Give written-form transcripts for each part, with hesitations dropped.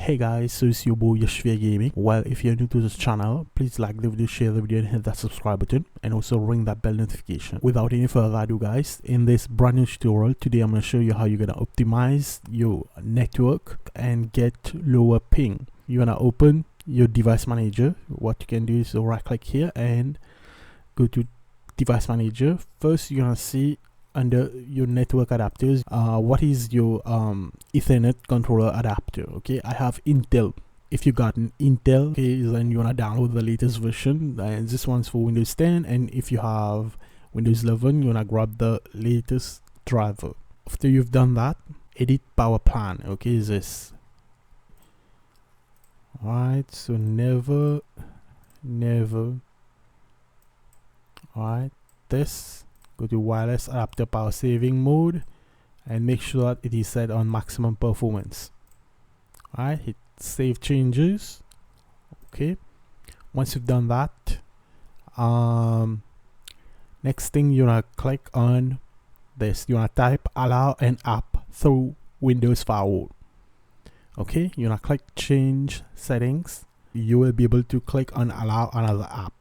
Hey guys, so it's your boy Yashvir Gaming. Well, if you're new to this channel, please like the video, share the video and hit that subscribe button and also ring that bell notification. Without any further ado guys, in this brand new tutorial, today I'm going to show you how you're going to optimize your network and get lower ping. You're going to open your device manager. What you can do is right click here and go to device manager. First you're going to see under your network adapters what is your Ethernet controller adapter. Okay, I have Intel. If you got an Intel, okay, then you want to download the latest version, and this one's for Windows 10, and if you have Windows 11 you want to grab the latest driver. After you've done that, edit power plan. Okay, this alright, so never alright, this, go to wireless adapter power saving mode and make sure that it is set on maximum performance. Alright, hit save changes. Okay, once you've done that, next thing you wanna click on this. You wanna type allow an app through Windows Firewall. Okay, you wanna click change settings. You will be able to click on allow another app.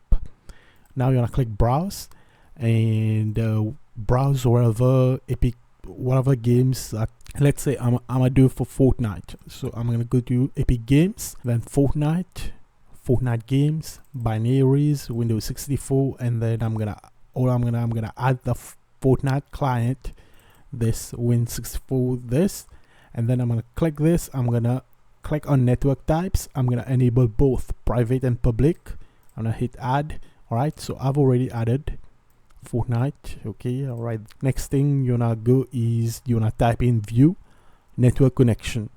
Now you wanna click browse and browse whatever games that, let's say I'm gonna do for Fortnite. So I'm gonna go to Epic Games, then Fortnite games, binaries, Windows 64, and then I'm gonna add the Fortnite client, this Win64, this, and then I'm gonna click this. I'm gonna click on network types. I'm gonna enable both private and public. I'm gonna hit add. Alright, so I've already added Fortnite. Okay, alright, next thing you wanna go is you wanna type in view network connection.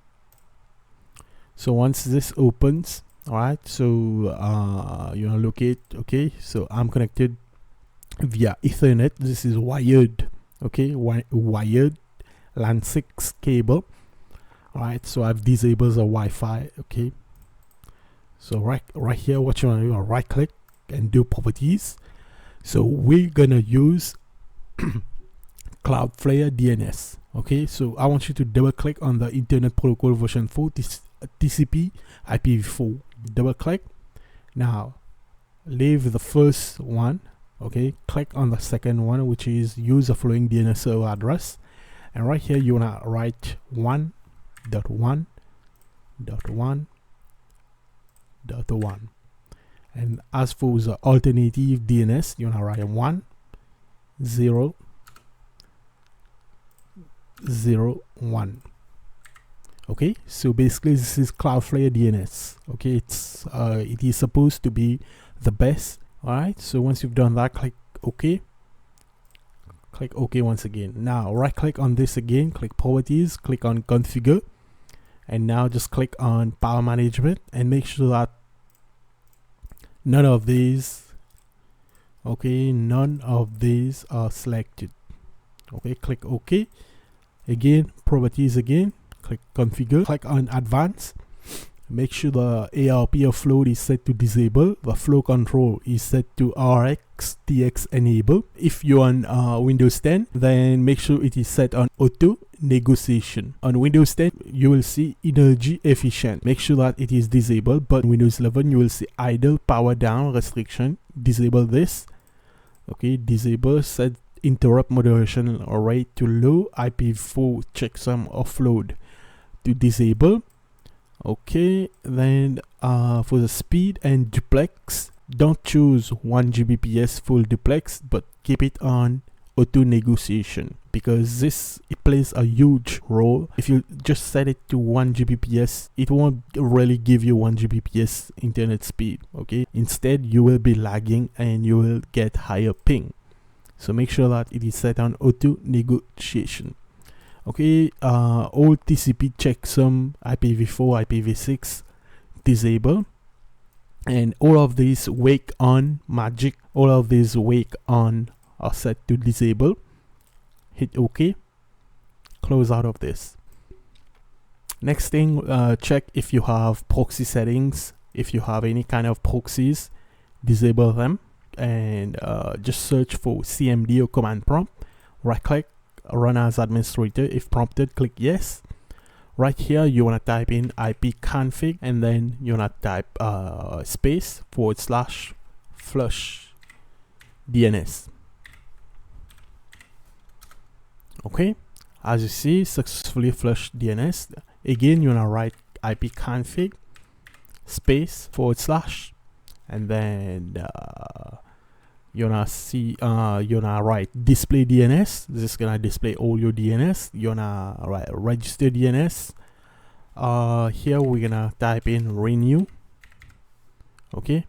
So once this opens, alright, so you wanna locate. Okay, so I'm connected via Ethernet. This is wired. Okay, wired LAN 6 cable. Alright, so I've disabled the Wi-Fi. Okay, so right here, what you wanna do, right click and do properties. So we're gonna use Cloudflare DNS. Okay, so I want you to double click on the Internet Protocol version 4 TCP IPv4. Double click. Now leave the first one. Okay, click on the second one, which is use the following DNS server address, and right here you wanna write 1.1.1.1. And as for the alternative DNS, you wanna write 1.0.0.1. Okay, so basically this is Cloudflare DNS. Okay, it is supposed to be the best. Alright, so once you've done that, click OK. Click OK once again. Now right click on this again, click properties, click on configure, and now just click on power management and make sure that none of these are selected. Okay, click OK again, properties again, click configure, click on advanced. Make sure the ARP offload is set to disable. The flow control is set to RxTX enable. If you're on Windows 10, then make sure it is set on auto negotiation. On Windows 10 you will see energy efficient. Make sure that it is disabled, but Windows 11 you will see idle power down restriction. Disable this. Okay, disable set interrupt moderation rate to low, IPv4 checksum offload to disable. Okay, then for the speed and duplex, don't choose 1 Gbps full duplex, but keep it on auto negotiation, because it plays a huge role. If you just set it to 1 Gbps, it won't really give you 1 Gbps internet speed. Okay, instead you will be lagging and you will get higher ping. So make sure that it is set on auto negotiation. Okay, all TCP checksum, IPv4, IPv6 disable, and all of these wake on magic, all of these wake on are set to disable. Hit OK, close out of this. Next thing, check if you have proxy settings. If you have any kind of proxies, disable them, and just search for CMD or command prompt. Right click, run as administrator. If prompted, click yes. Right here, you want to type in ipconfig, and then you want to type space / flush DNS. Okay, as you see, successfully flushed DNS. Again, you want to write ipconfig space / and then you wanna see you wanna write display DNS. This is gonna display all your DNS. You wanna write register DNS. Here we're gonna type in renew. Okay,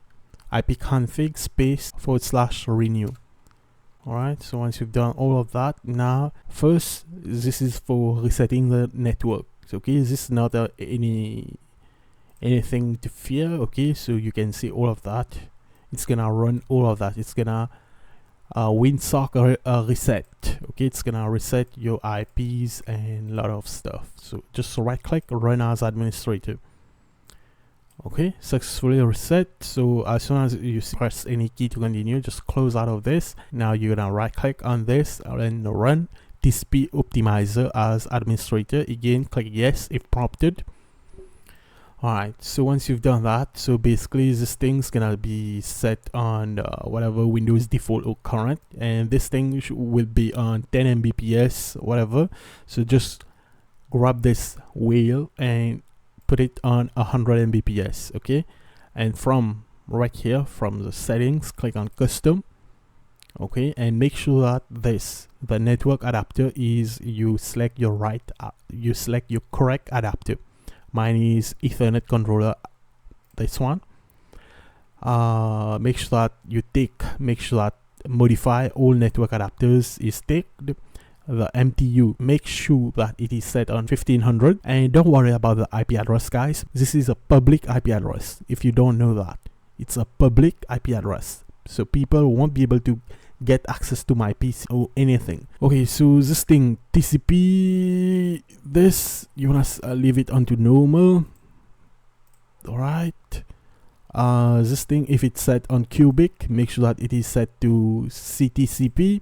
ipconfig space / renew. Alright, so once you've done all of that, now first this is for resetting the network. Okay, this is not anything to fear. Okay, so you can see all of that. It's gonna run all of that. It's gonna WinSock reset. Okay, it's gonna reset your IPs and a lot of stuff. So just right click, run as administrator. Okay, successfully reset. So as soon as you press any key to continue, just close out of this. Now you're gonna right click on this and run TCP Optimizer as administrator. Again, click yes if prompted. Alright, so once you've done that, so basically this thing's gonna be set on whatever Windows default or current, and this thing will be on 10 Mbps, whatever. So just grab this wheel and put it on 100 Mbps, okay? And from right here, from the settings, click on custom, okay? And make sure that the network adapter is, you select your correct adapter. Mine is Ethernet controller, this one. Make sure that modify all network adapters is ticked. The MTU, make sure that it is set on 1500, and don't worry about the IP address, guys. This is a public IP address. If you don't know that, it's a public IP address, so people won't be able to get access to my PC or anything. Okay, so this thing TCP, this you wanna leave it onto normal. All right, this thing, if it's set on cubic, make sure that it is set to CTCP,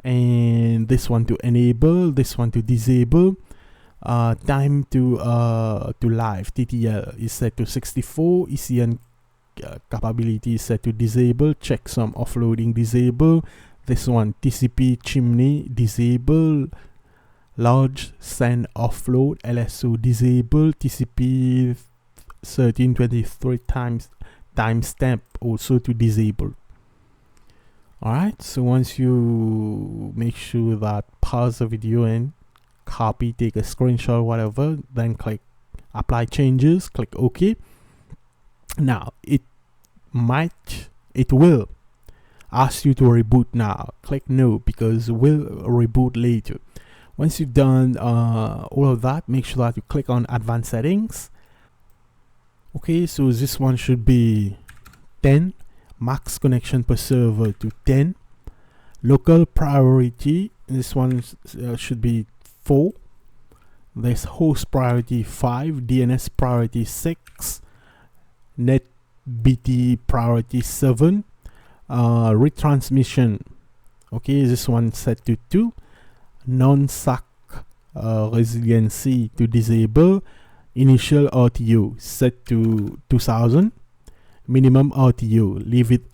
and this one to enable, this one to disable. Time to live TTL is set to 64. ECN capability is set to disable. Checksum offloading disable. This one TCP chimney disable. Large send offload LSO disable. TCP 1323 timestamp also to disable. Alright, so once you make sure that pause the video and copy, take a screenshot, whatever, then click apply changes, click OK. Now it will ask you to reboot now. Click no, because we'll reboot later. Once you've done all of that, make sure that you click on advanced settings. Okay, so this one should be 10, max connection per server to 10, local priority, this one should be 4, there's host priority 5, DNS priority 6, net BT priority 7, retransmission, okay, this one set to 2, non-SAC resiliency to disable, initial RTO set to 2000, minimum RTO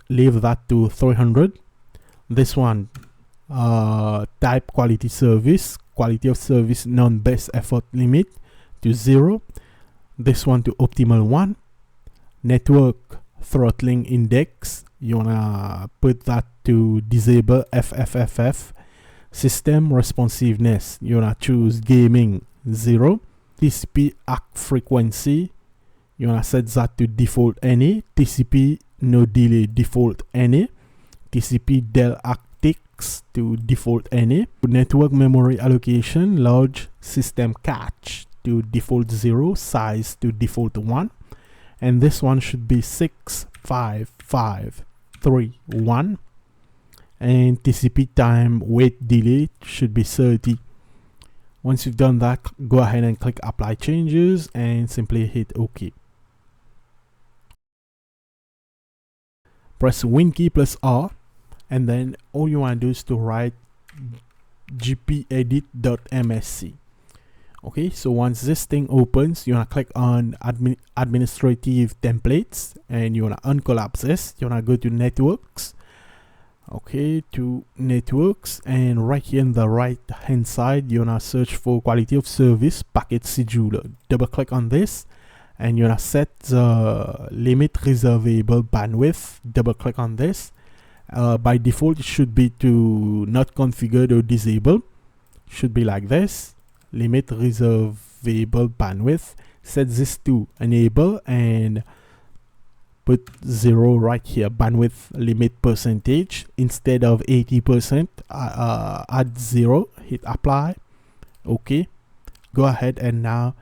leave that to 300. This one type quality of service non-best effort limit to 0. This one to optimal 1. Network throttling index, you wanna put that to disable FFFF. System responsiveness, you wanna choose gaming 0. TCP ACK frequency, you wanna set that to default any. TCP no delay default any. TCP del ACK ticks to default any. Network memory allocation, large system cache to default 0, size to default 1. And this one should be 65531. And TCP time wait delay should be 30. Once you've done that, go ahead and click apply changes and simply hit OK. Press Win key plus R, and then all you want to do is to write gpedit.msc. Okay, so once this thing opens, you want to click on administrative templates, and you want to uncollapse this. You want to go to networks. Okay, to networks, and right here in the right hand side, you want to search for quality of service packet scheduler. Double click on this, and you want to set the limit reservable bandwidth. Double click on this. By default, it should be to not configured or disabled. Should be like this. Limit reservable bandwidth. Set this to enable and put 0 right here. Bandwidth limit percentage. Instead of 80%, add 0. Hit apply. Okay. Go ahead and now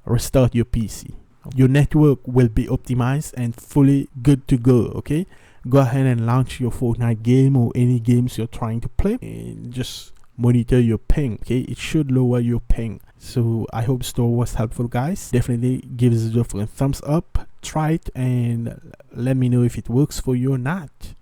restart your PC. Your network will be optimized and fully good to go. Okay. Go ahead and launch your Fortnite game or any games you're trying to play, and just monitor your ping. Okay, it should lower your ping. So I hope this tutorial was helpful, guys. Definitely give this video a thumbs up, try it, and let me know if it works for you or not.